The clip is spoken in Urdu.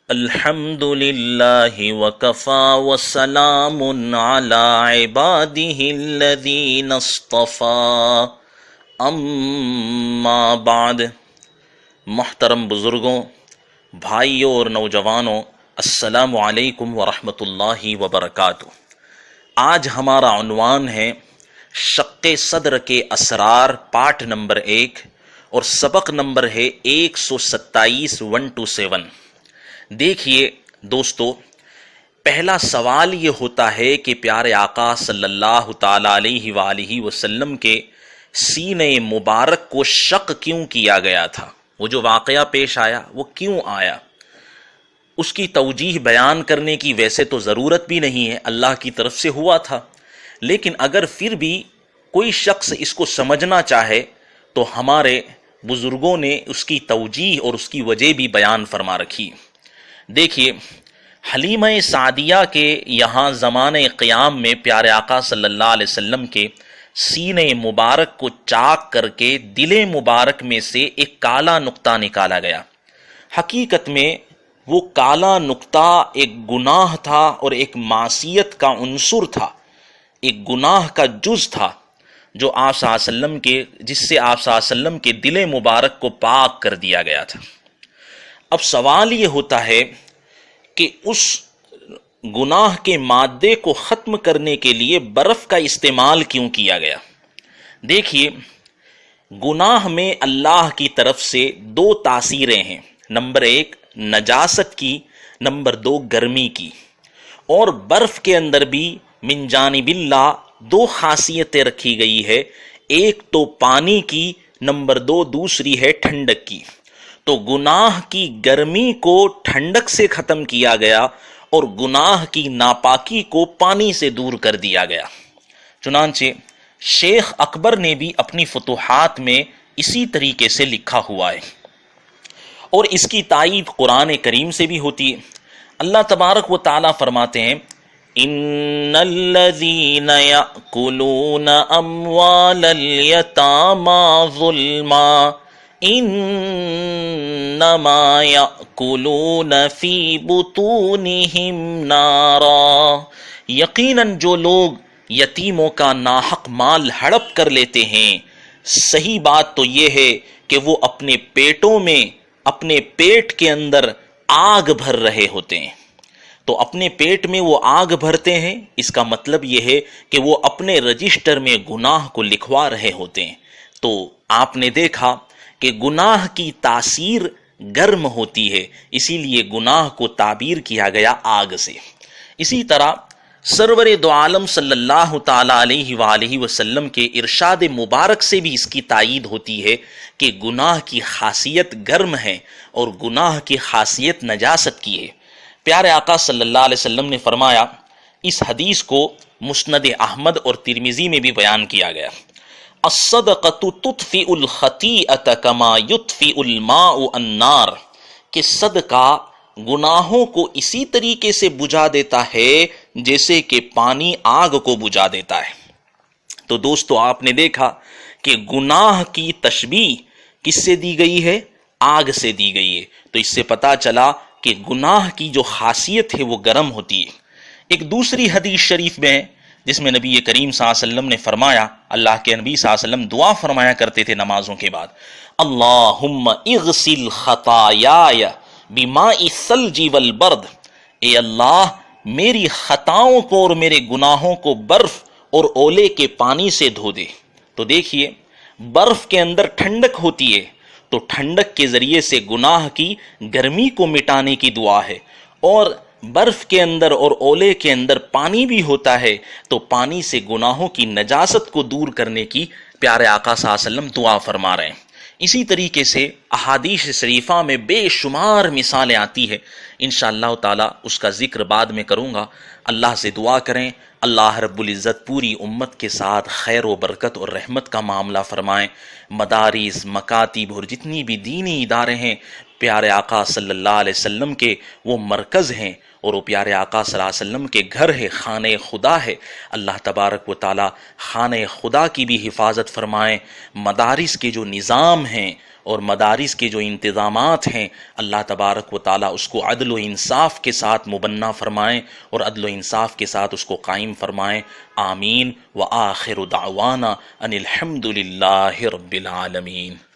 الحمد للہ وکفا وسلام علی عبادہ الذین اصطفیٰ اما بعد۔ محترم بزرگوں، بھائیوں اور نوجوانوں، السلام علیکم ورحمۃ اللہ وبرکاتہ۔ آج ہمارا عنوان ہے شق صدر کے اسرار، پارٹ نمبر 1 اور سبق نمبر ہے 127 127۔ دیکھیے دوستو، پہلا سوال یہ ہوتا ہے کہ پیارے آقا صلی اللہ تعالی علیہ وآلہ وسلم کے سینے مبارک کو شق کیوں کیا گیا تھا؟ وہ جو واقعہ پیش آیا وہ کیوں آیا؟ اس کی توجیہ بیان کرنے کی ویسے تو ضرورت بھی نہیں ہے، اللہ کی طرف سے ہوا تھا، لیکن اگر پھر بھی کوئی شخص اس کو سمجھنا چاہے تو ہمارے بزرگوں نے اس کی توجیہ اور اس کی وجہ بھی بیان فرما رکھی۔ دیکھیے، حلیمہ سعدیہ کے یہاں زمانہ قیام میں پیارے آقا صلی اللہ علیہ وسلم کے سینے مبارک کو چاک کر کے دل مبارک میں سے ایک کالا نقطہ نکالا گیا۔ حقیقت میں وہ کالا نقطہ ایک گناہ تھا اور ایک معصیت کا عنصر تھا، ایک گناہ کا جز تھا جو آپ صلی اللہ علیہ وسلم کے جس سے آپ صلی اللہ علیہ وسلم کے دل مبارک کو پاک کر دیا گیا تھا۔ اب سوال یہ ہوتا ہے کہ اس گناہ کے مادے کو ختم کرنے کے لیے برف کا استعمال کیوں کیا گیا؟ دیکھیے، گناہ میں اللہ کی طرف سے 2 تاثیریں ہیں، نمبر 1 نجاست کی، نمبر 2 گرمی کی، اور برف کے اندر بھی من جانب اللہ 2 خاصیتیں رکھی گئی ہے، ایک تو پانی کی، نمبر 2 دوسری ہے ٹھنڈک کی۔ تو گناہ کی گرمی کو ٹھنڈک سے ختم کیا گیا اور گناہ کی ناپاکی کو پانی سے دور کر دیا گیا۔ چنانچہ شیخ اکبر نے بھی اپنی فتوحات میں اسی طریقے سے لکھا ہوا ہے، اور اس کی تائید قرآن کریم سے بھی ہوتی ہے۔ اللہ تبارک و تعالیٰ فرماتے ہیں، ان الذین یأکلون اموال الیتامی ظلما انما یأکلون فی بطونہم نارا۔ یقیناً جو لوگ یتیموں کا ناحق مال ہڑپ کر لیتے ہیں، صحیح بات تو یہ ہے کہ وہ اپنے پیٹوں میں، اپنے پیٹ کے اندر آگ بھر رہے ہوتے ہیں۔ تو اپنے پیٹ میں وہ آگ بھرتے ہیں، اس کا مطلب یہ ہے کہ وہ اپنے رجسٹر میں گناہ کو لکھوا رہے ہوتے ہیں۔ تو آپ نے دیکھا کہ گناہ کی تاثیر گرم ہوتی ہے، اسی لیے گناہ کو تعبیر کیا گیا آگ سے۔ اسی طرح سرور دو عالم صلی اللہ تعالی علیہ وآلہ وسلم کے ارشاد مبارک سے بھی اس کی تائید ہوتی ہے کہ گناہ کی خاصیت گرم ہے اور گناہ کی خاصیت نجاست کی ہے۔ پیارے آقا صلی اللہ علیہ وسلم نے فرمایا، اس حدیث کو مسند احمد اور ترمذی میں بھی بیان کیا گیا، الصدقۃ تطفئ الخطیئۃ کما یطفئ الماء النار، کہ صدقہ گناہوں کو اسی طریقے سے بجھا دیتا ہے جیسے کہ پانی آگ کو بجھا دیتا ہے۔ تو دوستو، آپ نے دیکھا کہ گناہ کی تشبیہ کس سے دی گئی ہے؟ آگ سے دی گئی ہے۔ تو اس سے پتا چلا کہ گناہ کی جو خاصیت ہے وہ گرم ہوتی ہے۔ ایک دوسری حدیث شریف میں جس میں نبی کریم صلی اللہ علیہ وسلم نے فرمایا، اللہ کے نبی صلی اللہ علیہ وسلم دعا فرمایا کرتے تھے نمازوں کے بعد، اللہم اغسل خطایای بماء الثلج والبرد، اے اللہ میری خطاؤں کو اور میرے گناہوں کو برف اور اولے کے پانی سے دھو دے۔ تو دیکھیے، برف کے اندر ٹھنڈک ہوتی ہے، تو ٹھنڈک کے ذریعے سے گناہ کی گرمی کو مٹانے کی دعا ہے، اور برف کے اندر اور اولے کے اندر پانی بھی ہوتا ہے، تو پانی سے گناہوں کی نجاست کو دور کرنے کی پیارے آقا صلی اللہ علیہ وسلم دعا فرما رہے ہیں۔ اسی طریقے سے احادیث شریفہ میں بے شمار مثالیں آتی ہے، انشاءاللہ تعالی اس کا ذکر بعد میں کروں گا۔ اللہ سے دعا کریں اللہ رب العزت پوری امت کے ساتھ خیر و برکت اور رحمت کا معاملہ فرمائیں۔ مدارس، مکاتب اور جتنی بھی دینی ادارے ہیں، پیارے آقا صلی اللہ علیہ وسلم کے وہ مرکز ہیں، اور وہ پیارے آقا صلی اللہ علیہ وسلم کے گھر ہے، خانہ خدا ہے۔ اللہ تبارک و تعالی خانہ خدا کی بھی حفاظت فرمائیں، مدارس کے جو نظام ہیں اور مدارس کے جو انتظامات ہیں اللہ تبارک و تعالیٰ اس کو عدل و انصاف کے ساتھ مبنی فرمائیں اور عدل و انصاف کے ساتھ اس کو قائم فرمائیں. آمین. وآخر دعوانا ان الحمد للہ رب العالمین.